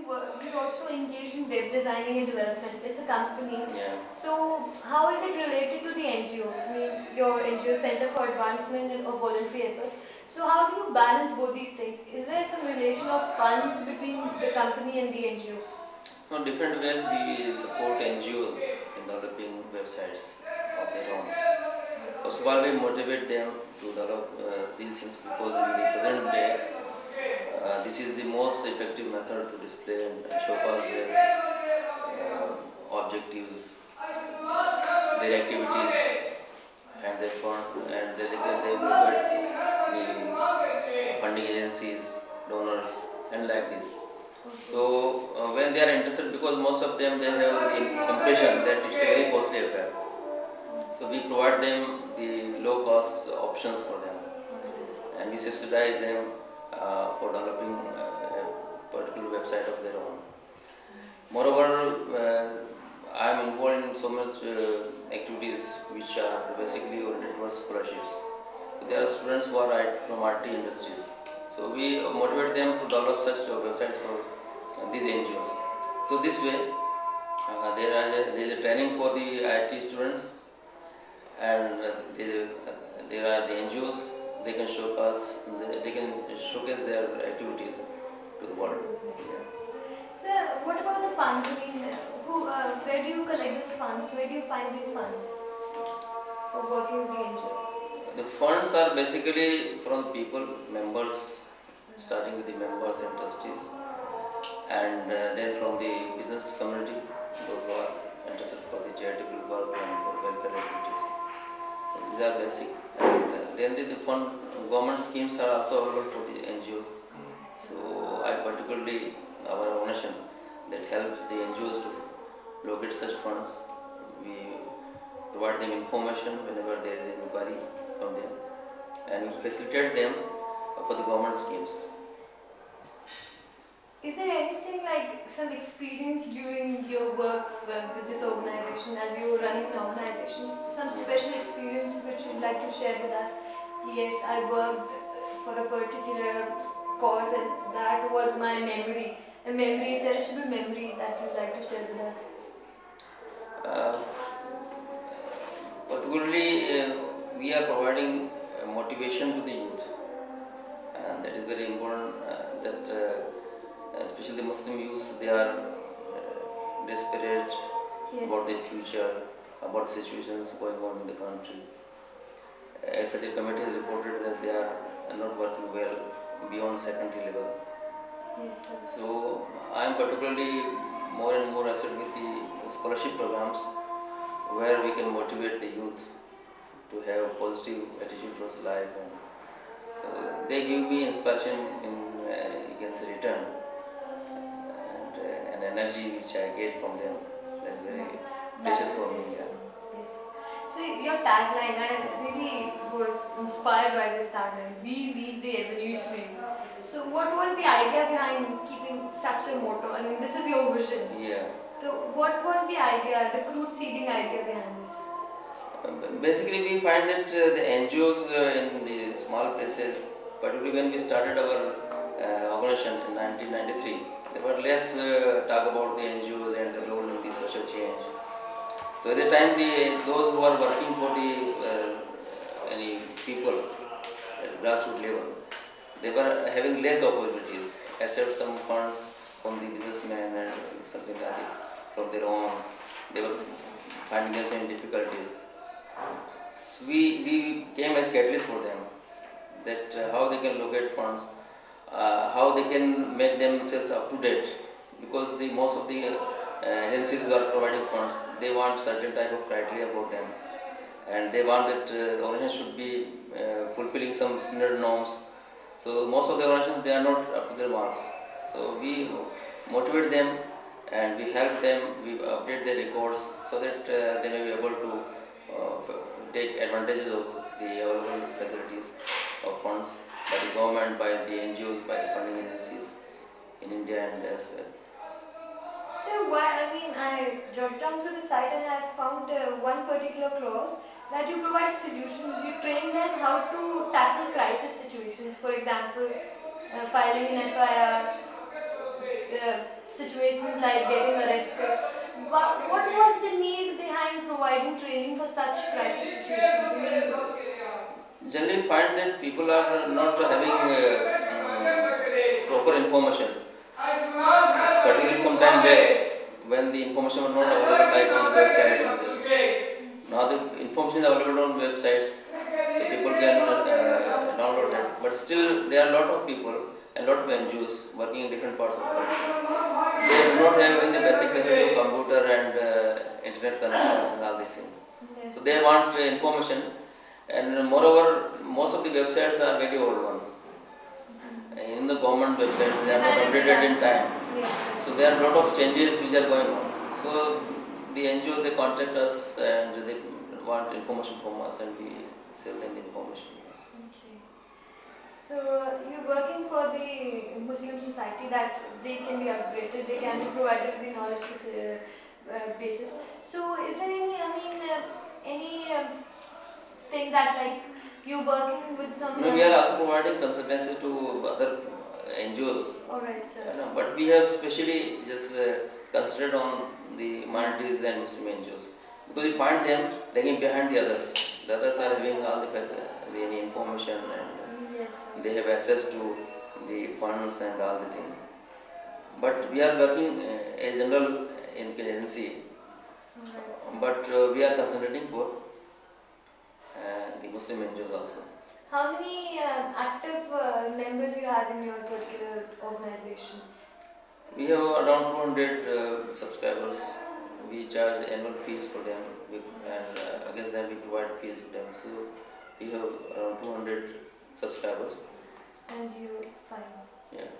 you're also engaged in web designing and development. It's a company. Yeah. So how is it related to the NGO? I mean, your NGO Center for Advancement and of Voluntary Efforts. So how do you balance both these things? Is there some relation of funds between the company and the NGO? On different ways we support NGOs in developing websites of their own. First of all, we motivate them to develop these things because in the present day, this is the most effective method to display and showcase their objectives, their activities, and their fund, and they will get the funding agencies, donors, and like this. So when they are interested, because most of them they have the impression that it's a very costly affair. So we provide them the low cost options for them, and we subsidize them for developing a particular website of their own. Moreover, I am involved in so much activities which are basically oriented towards scholarships. So there are students who are from RT industries. So we motivate them to develop such websites for these NGOs. So this way, there is a training for the IT students, and there are the NGOs. They can showcase their activities to the world. Sir, what about the funds? I mean, where do you collect these funds? Where do you find these funds for working with the NGO? The funds are basically from people, members, starting with the members and trustees, and then from the business community, those who are interested for the charitable work and for welfare activities. So these are basic. And then the fund government schemes are also available for the NGOs. So I particularly our organization that helps the NGOs to locate such funds. We provide them information whenever there is an inquiry from them, and we facilitate them for the government schemes. Is there anything like some experience during your work with this organization, as you were running an organization, some special experience which you'd like to share with us? Yes, I worked for a particular cause and that was my memory, a cherishable memory that you'd like to share with us. Particularly, we are providing motivation to the youth, and that is very important. Especially the Muslim youth, they are desperate about their future, about situations going on in the country. As such a committee has reported that they are not working well beyond secondary level. Yes, sir. So I am particularly more and more associated with the scholarship programs where we can motivate the youth to have a positive attitude towards life, and so they give me inspiration in against return, and energy which I get from them. That's very precious for me. Yeah. Yes. So your tagline, I really was inspired by this tagline. We lead the evolutionary. So what was the idea behind keeping such a motto? I mean, this is your vision. Yeah. So what was the idea, the crude seeding idea behind this? Basically, we find that the NGOs in the small places, particularly when we started our organization in 1993, there were less talk about the NGOs and the role in the social change. So at the time, those who are working for the any people at grassroots level, they were having less opportunities, except some funds from the businessmen and something like this from their own. They were finding themselves in difficulties. So we came as catalyst for them, that how they can locate funds, how they can make themselves up to date, because most of the agencies who are providing funds, they want certain type of criteria for them, and they want that the organization should be fulfilling some standard norms. So most of the organizations, they are not up to their marks. So we motivate them and we help them, we update their records so that they may be able to take advantages of the available facilities of funds by the government, by the NGOs, by the funding agencies in India and elsewhere. So I jotted down to the site and I found one particular clause that you provide solutions. You train them how to tackle crisis situations. For example, filing an FIR, situations like getting arrested. What was the need behind providing training for such crisis situations? I mean, generally find that people are not having proper information. Particularly some time back when the information was not available like on the websites. Now the information is available on websites, so people can download it. But still, there are a lot of people and lot of NGOs working in different parts of the country. They do not have even the basic facility of computer and internet connections and all these things. yes. So they want information, and moreover, most of the websites are very old one. In the government websites, they are not updated in time. Yes. So there are a lot of changes which are going on. So the NGO they contact us and they want information from us and we sell them the information. Okay. So you're working for the Muslim society that they can be upgraded, they can be provided with the knowledge basis. So is there any, I mean, any thing that like you working with some? No, we are also providing consultancy to other NGOs. Alright, sir. But we have specially just concentrated on the minorities and Muslim NGOs because we find them lagging behind the others. The others are having all the information and Yes, sir. they have access to the funds and all these things. But we are working a general agency, Alright, sir. but we are concentrating for the Muslim NGOs also. How many active members you have in your particular organization? We have around 200 subscribers. We charge annual fees for them, and against them we provide fees to them. So we have around 200 subscribers. And you find? Yeah.